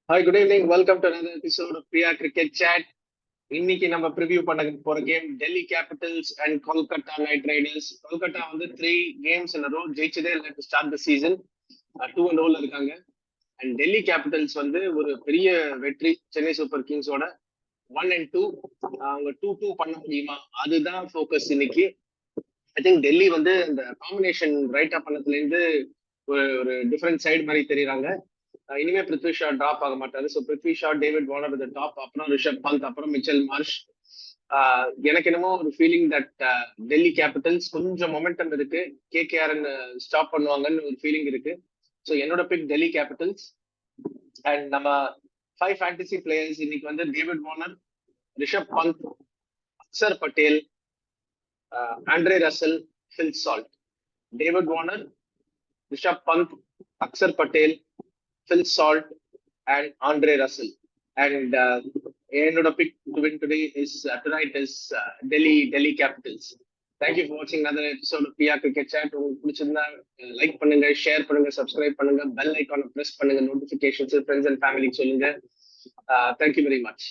Hi, good evening. Welcome to another episode of Priya Cricket Chat. இன்னைக்கு நம்ம preview பண்ண போற game Delhi Capitals and Kolkata night Riders. Kolkata வந்து 3 games in a row ஜெயிச்சதே இல்லை to start the season. 2-0 இருக்காங்க. And Delhi Capitals வந்து ஒரு பெரிய வெற்றி சென்னை சூப்பர் கிங்ஸோட 1-2. அவங்க 2-2 பண்ண முடியுமா, அதுதான் ஃபோக்கஸ் இன்னைக்கு. ஐ திங்க் டெல்லி வந்து இந்த காம்பினேஷன் ரைட் அப் பண்ணதுல இருந்து ஒரு டிஃபரெண்ட் சைடு மாதிரி தெரியுறாங்க. இனிமே பிருத்வி ஷா டிராப் ஆக மாட்டாரு. So Prithvi Shah, David Warner with top, அப்புறம் ரிஷப் பந்த், அப்புறம் மிச்சல் மார்ஷ். எனக்கு என்னமோ ஒரு ஃபீலிங் தட் டெல்லி கேபிட்டல்ஸ் கொஞ்சம் மொமெண்டம் இருக்கு, கேகேஆர் ஸ்டாப் பண்ணுவாங்கன்னு ஒரு ஃபீலிங் இருக்கு. ஸோ என்னோட பிக் டெல்லி கேபிட்டல்ஸ். அண்ட் நம்ம 5 ஃபேண்டசி பிளேயர்ஸ் இன்னைக்கு வந்து David Warner, Rishabh Pant, Axar Patel, Andre Russell, Phil Salt. David Warner, Rishabh Pant, Axar Patel, Phil Salt, and Andre Russell. And என்னோட pick to win today is tonight is Delhi Capitals. Thank you for watching another episode of Priya Cricket Chat. உங்களுக்கு பிடிச்சிருந்தா like பண்ணுங்க, share பண்ணுங்க, subscribe பண்ணுங்க, bell ஐக்கானை press பண்ணுங்க, notifications friends and ஃபேமிலிக்கு சொல்லுங்க. Thank you very much.